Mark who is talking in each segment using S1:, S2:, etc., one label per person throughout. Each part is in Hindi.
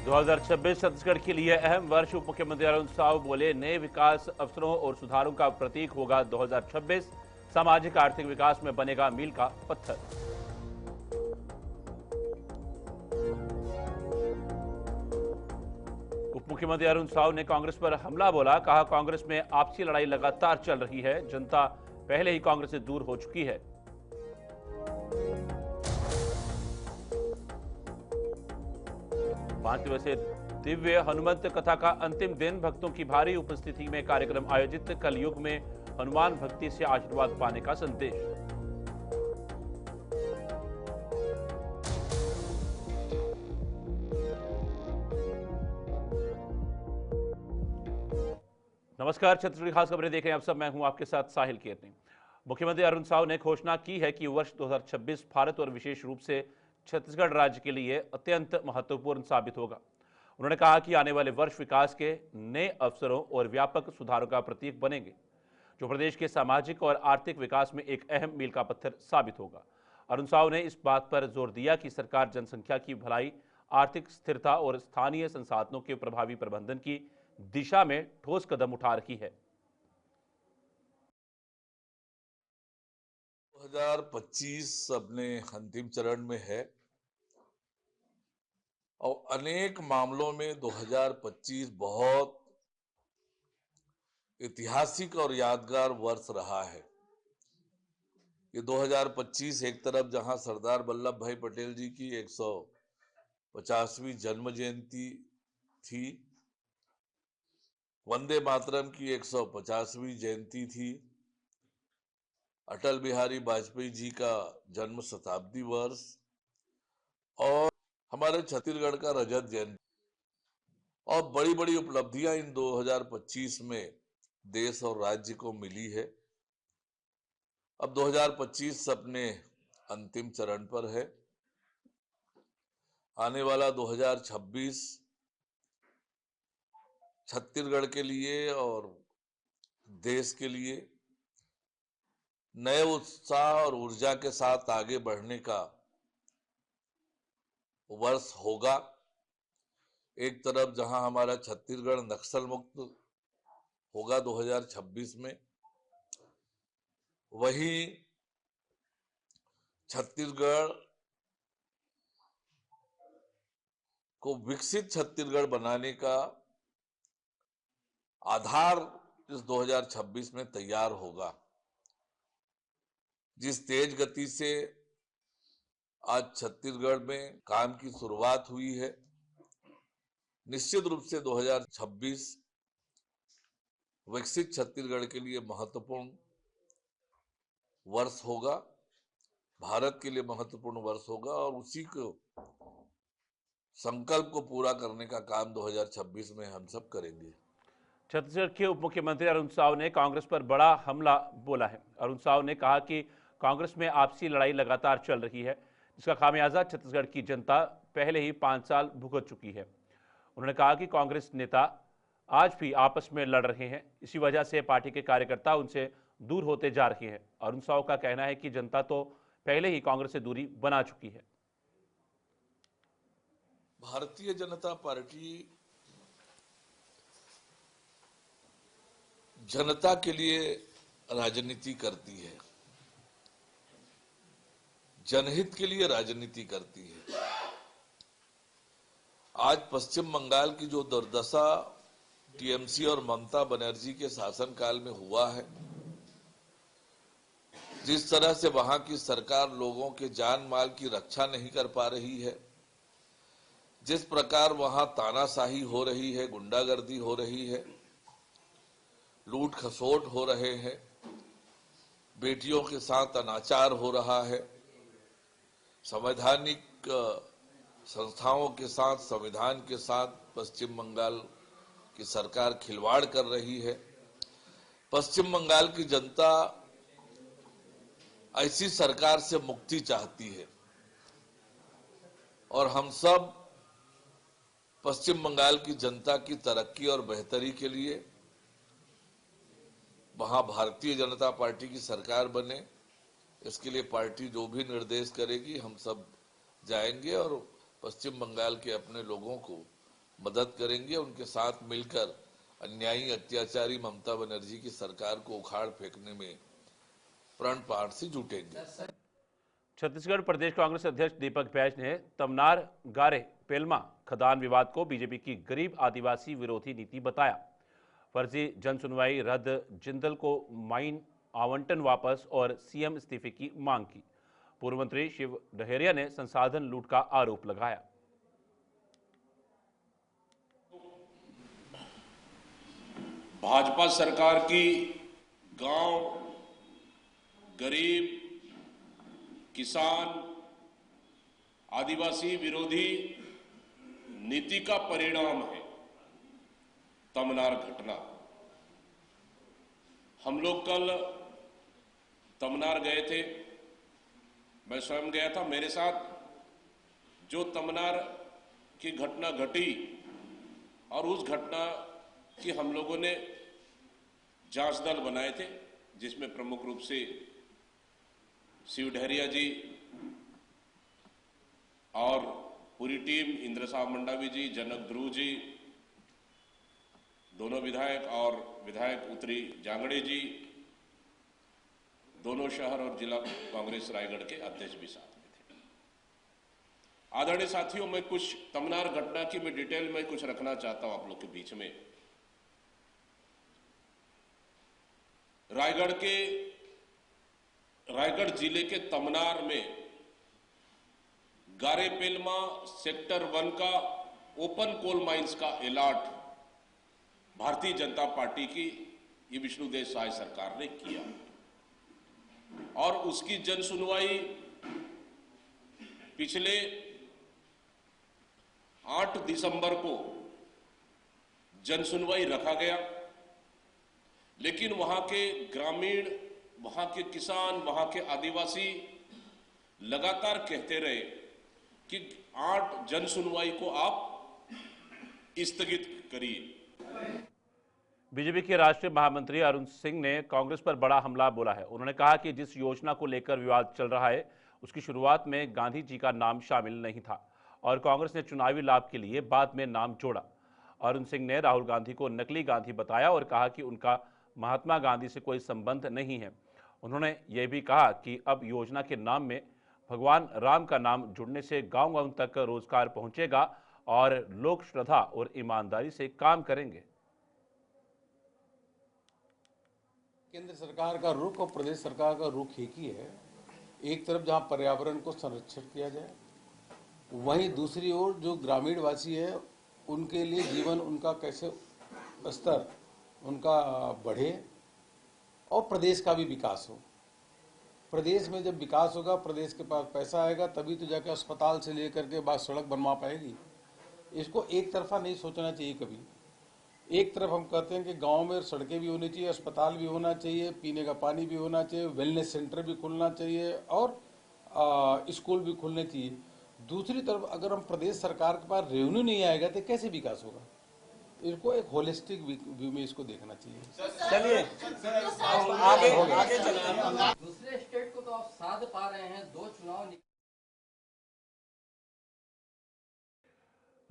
S1: 2026 छत्तीसगढ़ के लिए अहम वर्ष। उप मुख्यमंत्री अरुण साव बोले, नए विकास अवसरों और सुधारों का प्रतीक होगा 2026। सामाजिक आर्थिक विकास में बनेगा मील का पत्थर। उप मुख्यमंत्री अरुण साव ने कांग्रेस पर हमला बोला। कहा, कांग्रेस में आपसी लड़ाई लगातार चल रही है। जनता पहले ही कांग्रेस से दूर हो चुकी है। 5 दिवसीय दिव्य हनुमंत कथा का अंतिम दिन। भक्तों की भारी उपस्थिति में कार्यक्रम आयोजित। कल युग में हनुमान भक्ति से आशीर्वाद पाने का संदेश। नमस्कार, छत्तीसगढ़ी खास खबरें देख रहे हैं आप सब। मैं हूं आपके साथ साहिल केरनी। मुख्यमंत्री अरुण साव ने घोषणा की है कि वर्ष 2026 भारत और विशेष रूप से छत्तीसगढ़ राज्य के लिए अत्यंत महत्वपूर्ण साबित होगा। उन्होंने कहा कि आने वाले वर्ष विकास के नए अवसरों और व्यापक सुधारों का प्रतीक बनेंगे, जो प्रदेश के सामाजिक और आर्थिक विकास में एक अहम मील का पत्थर साबित होगा। अरुण साव ने इस बात पर जोर दिया कि सरकार जनसंख्या की भलाई, आर्थिक स्थिरता और स्थानीय संसाधनों के प्रभावी प्रबंधन की दिशा में ठोस कदम उठा रही है।
S2: 2025 अपने अंतिम चरण में है और अनेक मामलों में 2025 बहुत ऐतिहासिक और यादगार वर्ष रहा है। ये 2025 एक तरफ जहां सरदार वल्लभ भाई पटेल जी की 150वीं जन्म जयंती थी, वंदे मातरम की 150वीं जयंती थी, अटल बिहारी वाजपेयी जी का जन्म शताब्दी वर्ष और हमारे छत्तीसगढ़ का रजत जयंती और बड़ी बड़ी उपलब्धियां इन 2025 में देश और राज्य को मिली है। अब 2025 अपने अंतिम चरण पर है। आने वाला 2026 छत्तीसगढ़ के लिए और देश के लिए नए उत्साह और ऊर्जा के साथ आगे बढ़ने का वर्ष होगा। एक तरफ जहां हमारा छत्तीसगढ़ नक्सल मुक्त होगा 2026 में, वहीं छत्तीसगढ़ को विकसित छत्तीसगढ़ बनाने का आधार इस 2026 में तैयार होगा। जिस तेज गति से आज छत्तीसगढ़ में काम की शुरुआत हुई है, निश्चित रूप से 2026 विकसित छत्तीसगढ़ के लिए महत्वपूर्ण वर्ष होगा, भारत के लिए महत्वपूर्ण वर्ष होगा और उसी को संकल्प को पूरा करने का काम 2026 में हम सब करेंगे।
S1: छत्तीसगढ़ के उप मुख्यमंत्री अरुण साव ने कांग्रेस पर बड़ा हमला बोला है। अरुण साव ने कहा कि कांग्रेस में आपसी लड़ाई लगातार चल रही है, जिसका खामियाजा छत्तीसगढ़ की जनता पहले ही 5 साल भुगत चुकी है। उन्होंने कहा कि कांग्रेस नेता आज भी आपस में लड़ रहे हैं, इसी वजह से पार्टी के कार्यकर्ता उनसे दूर होते जा रहे हैं। अरुण साव का कहना है कि जनता तो पहले ही कांग्रेस से दूरी बना चुकी है।
S2: भारतीय जनता पार्टी जनता के लिए राजनीति करती है, जनहित के लिए राजनीति करती है। आज पश्चिम बंगाल की जो दुर्दशा टीएमसी और ममता बनर्जी के शासनकाल में हुआ है, जिस तरह से वहां की सरकार लोगों के जान माल की रक्षा नहीं कर पा रही है, जिस प्रकार वहां तानाशाही हो रही है, गुंडागर्दी हो रही है, लूट खसोट हो रहे हैं, बेटियों के साथ अनाचार हो रहा है, संवैधानिक संस्थाओं के साथ, संविधान के साथ पश्चिम बंगाल की सरकार खिलवाड़ कर रही है। पश्चिम बंगाल की जनता ऐसी सरकार से मुक्ति चाहती है और हम सब पश्चिम बंगाल की जनता की तरक्की और बेहतरी के लिए वहां भारतीय जनता पार्टी की सरकार बने, इसके लिए पार्टी जो भी निर्देश करेगी हम सब जाएंगे और पश्चिम बंगाल के अपने लोगों को मदद करेंगे। उनके साथ मिलकर अन्यायी अत्याचारी ममता बनर्जी की सरकार को उखाड़ फेंकने में प्रण पाठ से जुटेंगे।
S1: छत्तीसगढ़ प्रदेश कांग्रेस अध्यक्ष दीपक बैज ने तमनार गारे पेलमा खदान विवाद को बीजेपी की गरीब आदिवासी विरोधी नीति बताया। फर्जी जन सुनवाई रद्द, जिंदल को माइन आवंटन वापस और सीएम इस्तीफे की मांग की। पूर्व मंत्री शिव डहेरिया ने संसाधन लूट का आरोप लगाया।
S3: भाजपा सरकार की गांव, गरीब, किसान, आदिवासी विरोधी नीति का परिणाम है तमनार घटना। हम लोग कल तमनार गए थे, मैं स्वयं गया था। मेरे साथ जो तमनार की घटना घटी और उस घटना की हम लोगों ने जांच दल बनाए थे, जिसमें प्रमुख रूप से शिव डहरिया जी और पूरी टीम, इंद्र साहब मंडावी जी, जनक ध्रुव जी, दोनों विधायक और विधायक उत्तरी जांगड़े जी, दोनों शहर और जिला कांग्रेस रायगढ़ के अध्यक्ष भी साथ में थे। आदरणीय साथियों, मैं कुछ तमनार घटना की मैं डिटेल में कुछ रखना चाहता हूं आप लोग के बीच में। रायगढ़ जिले के तमनार में गारेपेलमा सेक्टर 1 का ओपन कोल माइंस का एलाट भारतीय जनता पार्टी की ये विष्णुदेव साय सरकार ने किया और उसकी जन सुनवाई पिछले 8 दिसंबर को जन सुनवाई रखा गया। लेकिन वहां के ग्रामीण, वहां के किसान, वहां के आदिवासी लगातार कहते रहे कि 8 जन सुनवाई को आप स्थगित करिए।
S1: बीजेपी के राष्ट्रीय महामंत्री अरुण सिंह ने कांग्रेस पर बड़ा हमला बोला है। उन्होंने कहा कि जिस योजना को लेकर विवाद चल रहा है उसकी शुरुआत में गांधी जी का नाम शामिल नहीं था और कांग्रेस ने चुनावी लाभ के लिए बाद में नाम जोड़ा। अरुण सिंह ने राहुल गांधी को नकली गांधी बताया और कहा कि उनका महात्मा गांधी से कोई संबंध नहीं है। उन्होंने यह भी कहा कि अब योजना के नाम में भगवान राम का नाम जुड़ने से गांव-गांव तक रोजगार पहुंचेगा और लोग श्रद्धा और ईमानदारी से काम करेंगे।
S4: केंद्र सरकार का रुख और प्रदेश सरकार का रुख एक ही है। एक तरफ जहां पर्यावरण को संरक्षित किया जाए, वहीं दूसरी ओर जो ग्रामीण वासी है उनके लिए जीवन, उनका कैसे स्तर उनका बढ़े और प्रदेश का भी विकास हो। प्रदेश में जब विकास होगा, प्रदेश के पास पैसा आएगा, तभी तो जाकर अस्पताल से लेकर के बाद सड़क बनवा पाएगी। इसको एक तरफा नहीं सोचना चाहिए कभी। एक तरफ हम कहते हैं कि गांव में सड़कें भी होनी चाहिए, अस्पताल भी होना चाहिए, पीने का पानी भी होना चाहिए, वेलनेस सेंटर भी खुलना चाहिए और स्कूल भी खुलने चाहिए। दूसरी तरफ अगर हम प्रदेश सरकार के पास रेवेन्यू नहीं आएगा तो कैसे विकास होगा? इसको एक होलिस्टिक व्यू में इसको देखना चाहिए।
S5: चलिए आगे चलिए।
S6: दूसरे स्टेट को तो आप साध पा रहे हैं, 2 चुनाव।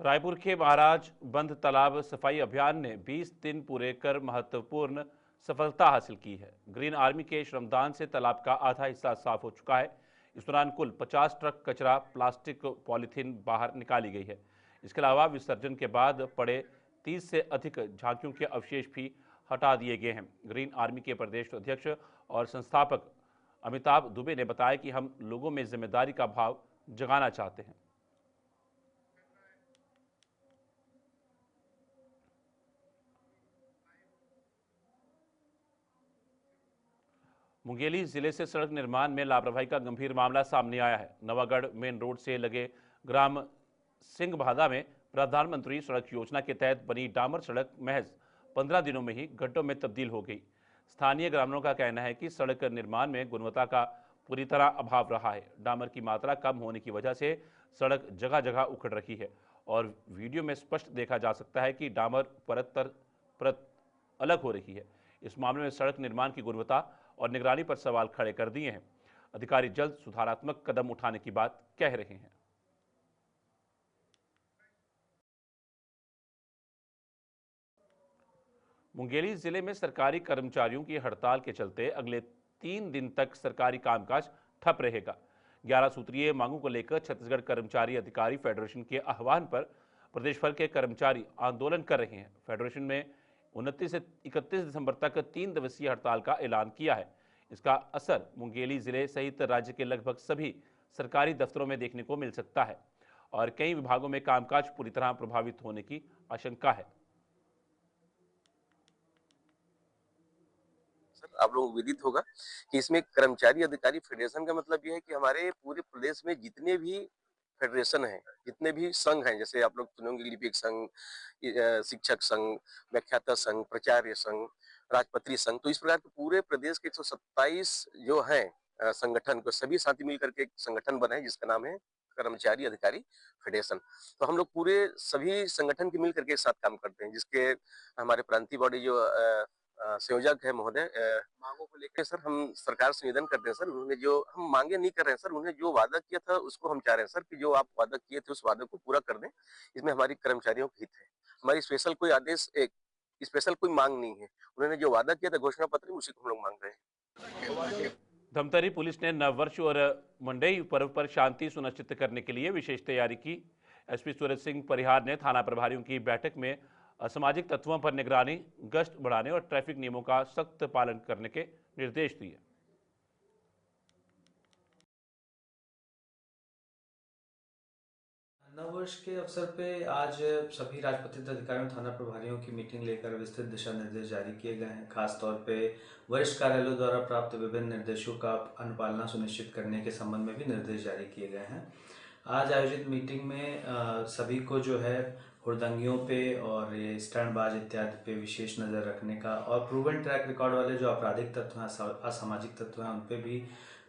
S1: रायपुर के महाराज बंद तालाब सफाई अभियान ने 20 दिन पूरे कर महत्वपूर्ण सफलता हासिल की है। ग्रीन आर्मी के श्रमदान से तालाब का आधा हिस्सा साफ हो चुका है। इस दौरान कुल 50 ट्रक कचरा, प्लास्टिक, पॉलीथीन बाहर निकाली गई है। इसके अलावा विसर्जन के बाद पड़े 30 से अधिक झांकियों के अवशेष भी हटा दिए गए हैं। ग्रीन आर्मी के प्रदेश अध्यक्ष और संस्थापक अमिताभ दुबे ने बताया कि हम लोगों में जिम्मेदारी का भाव जगाना चाहते हैं। मुंगेली जिले से सड़क निर्माण में लापरवाही का गंभीर मामला सामने आया है। नवागढ़ मेन रोड से लगे ग्राम सिंह भादा में प्रधानमंत्री सड़क योजना के तहत बनी डामर सड़क महज 15 दिनों में ही गड्ढों में तब्दील हो गई। स्थानीय ग्रामीणों का कहना है कि सड़क निर्माण में गुणवत्ता का पूरी तरह अभाव रहा है। डामर की मात्रा कम होने की वजह से सड़क जगह जगह उखड़ रही है और वीडियो में स्पष्ट देखा जा सकता है कि डामर परत अलग हो रही है। इस मामले में सड़क निर्माण की गुणवत्ता और निगरानी पर सवाल खड़े कर दिए हैं। अधिकारी जल्द सुधारात्मक कदम उठाने की बात कह रहे हैं। मुंगेली जिले में सरकारी कर्मचारियों की हड़ताल के चलते अगले 3 दिन तक सरकारी कामकाज ठप रहेगा। 11 सूत्रीय मांगों को लेकर छत्तीसगढ़ कर्मचारी अधिकारी फेडरेशन के आह्वान पर प्रदेश भर के कर्मचारी आंदोलन कर रहे हैं। फेडरेशन में 29 से 31 दिसंबर तक 3 दिवसीय हड़ताल का ऐलान किया है। इसका असर मुंगेली जिले सहित राज्य के लगभग सभी सरकारी दफ्तरों में देखने को मिल सकता है और कई विभागों में कामकाज पूरी तरह प्रभावित होने की आशंका है।
S7: आप लोगों को विदित होगा कि इसमें कर्मचारी अधिकारी फेडरेशन का मतलब यह है कि हमारे पूरे प्रदेश में जितने भी फेडरेशन हैं, जितने भी संघ हैं, जैसे आप लोग सुनेंगे लिपिक संघ, शिक्षक संघ, व्याख्याता संघ, प्राचार्य संघ, राजपत्री संघ, तो इस प्रकार के पूरे प्रदेश के 127 जो हैं संगठन को सभी साथी मिलकर के एक संगठन बना है जिसका नाम है कर्मचारी अधिकारी फेडरेशन। तो हम लोग पूरे सभी संगठन के मिलकर के एक साथ काम करते हैं, जिसके हमारे प्रांतीय बॉडी जो संयोजक है महोदय, मांगों को लेकर सर हम सरकार से निवेदन करते हैं सर, उन्होंने जो हम मांगे नहीं कर रहे हैं सर, उन्होंने जो वादा किया था उसको हम चाह रहे हैं सर कि जो आप वादा किए थे उस वादे को पूरा कर दें। इसमें हमारी कर्मचारियों का हित है। हमारी स्पेशल कोई आदेश, एक स्पेशल कोई मांग नहीं है। उन्होंने जो वादा किया था घोषणा पत्र में, उसी को हम लोग मांग रहे हैं।
S1: धमतरी पुलिस ने नववर्ष और मंडई पर्व पर शांति सुनिश्चित करने के लिए विशेष तैयारी की। एसपी सूरज सिंह परिहार ने थाना प्रभारियों की बैठक में असामाजिक तत्वों पर निगरानी, गश्त बढ़ाने और ट्रैफिक नियमों का सख्त पालन करने के निर्देश दिए।
S8: नववर्ष के अवसर पे आज सभी राजपत्रित अधिकारियों, थाना प्रभारियों की मीटिंग लेकर विस्तृत दिशा निर्देश जारी किए गए हैं। खासतौर पे वरिष्ठ कार्यालयों द्वारा प्राप्त विभिन्न निर्देशों का अनुपालना सुनिश्चित करने के संबंध में भी निर्देश जारी किए गए हैं। आज आयोजित मीटिंग में सभी को जो है हुड़दंगियों पे और ये स्टैंडबाज इत्यादि पे विशेष नज़र रखने का और प्रूवन ट्रैक रिकॉर्ड वाले जो आपराधिक तत्व हैं, असामाजिक तत्व हैं, उन पे भी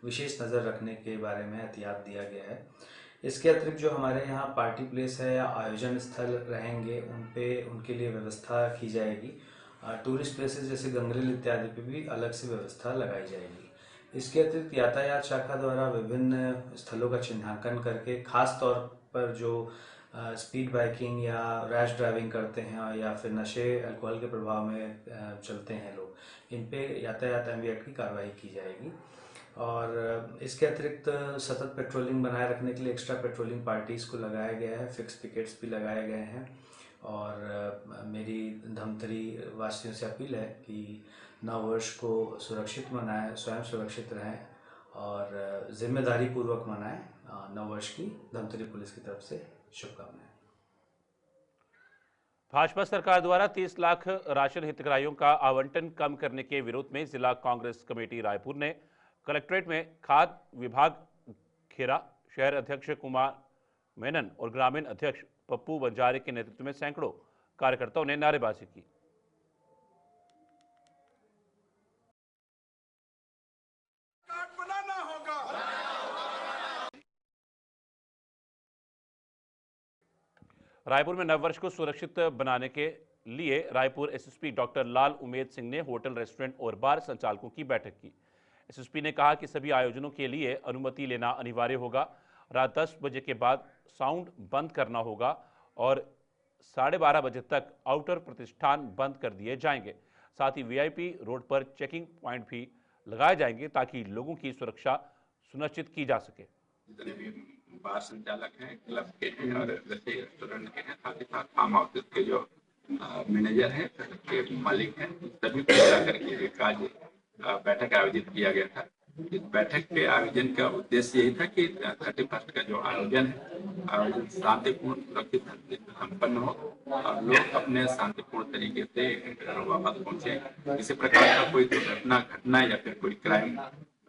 S8: विशेष नज़र रखने के बारे में एहतियात दिया गया है। इसके अतिरिक्त जो हमारे यहाँ पार्टी प्लेस है या आयोजन स्थल रहेंगे, उनके लिए व्यवस्था की जाएगी। टूरिस्ट प्लेसेस जैसे गंगरेल इत्यादि पे भी अलग से व्यवस्था लगाई जाएगी। इसके अतिरिक्त यातायात शाखा द्वारा विभिन्न स्थलों का चिन्हांकन करके, खास तौर पर जो स्पीड बाइकिंग या रैश ड्राइविंग करते हैं या फिर नशे अल्कोहल के प्रभाव में चलते हैं लोग, इन पे यातायात एमवी एक्ट की कार्रवाई की जाएगी। और इसके अतिरिक्त सतत पेट्रोलिंग बनाए रखने के लिए एक्स्ट्रा पेट्रोलिंग पार्टीज़ को लगाया गया है, फिक्स पिकेट्स भी लगाए गए हैं। और मेरी धमतरी वासियों से अपील है कि नववर्ष को सुरक्षित मनाएं, स्वयं सुरक्षित रहें और जिम्मेदारी पूर्वक मनाएं। नववर्ष की धमतरी पुलिस की तरफ से शुभकामनाएं।
S1: भाजपा सरकार द्वारा 30 लाख राशन हितग्राहियों का आवंटन कम करने के विरोध में जिला कांग्रेस कमेटी रायपुर ने कलेक्ट्रेट में खाद्य विभाग खेरा, शहर अध्यक्ष कुमार मेनन और ग्रामीण अध्यक्ष पप्पू बंजारे के नेतृत्व में सैकड़ों कार्यकर्ताओं ने नारेबाजी की। रायपुर में नववर्ष को सुरक्षित बनाने के लिए रायपुर एसएसपी डॉक्टर लाल उमेद सिंह ने होटल, रेस्टोरेंट और बार संचालकों की बैठक की। एसएसपी ने कहा कि सभी आयोजनों के लिए अनुमति लेना अनिवार्य होगा। रात 10 बजे के बाद साउंड बंद करना होगा और 12:30 बजे तक आउटर प्रतिष्ठान बंद कर दिए जाएंगे। साथ ही वीआईपी रोड पर चेकिंग पॉइंट भी लगाए जाएंगे ताकि लोगों की सुरक्षा सुनिश्चित की जा सके।
S9: जितने भी बार संचालक हैं, क्लब के हैं और वैसे रेस्टोरेंट के हैं, साथ ही साथ फार्म हाउस के जो मैनेजर हैं, के मालिक हैं, सभी को मिलाकर के एक आज बैठक आयोजित किया गया था। इस बैठक के आयोजन का उद्देश्य यही था कि 31 का जो आयोजन है, आयोजन शांतिपूर्ण, सुरक्षित संपन्न हो और लोग अपने शांतिपूर्ण तरीके से घरों वापस पहुंचे। किसी प्रकार का कोई दुर्घटना घटना या फिर कोई क्राइम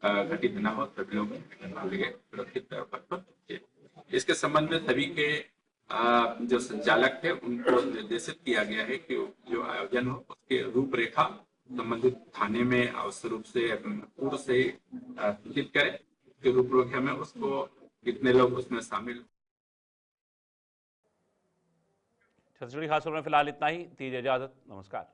S9: घटित न हो, सभी लोग सुरक्षित तौर पर पहुंचे। इसके संबंध में सभी के जो संचालक थे उनको निर्देशित किया गया है कि जो आयोजन हो उसके रूपरेखा संबंधित थाने में आवश्यक रूप से पूर्व से सूचित करें कि रूपरेखा में उसको कितने लोग उसमें शामिल।
S1: छत्तीसगढ़ी खास खबर में फिलहाल इतना ही। दीजिए इजाजत, नमस्कार।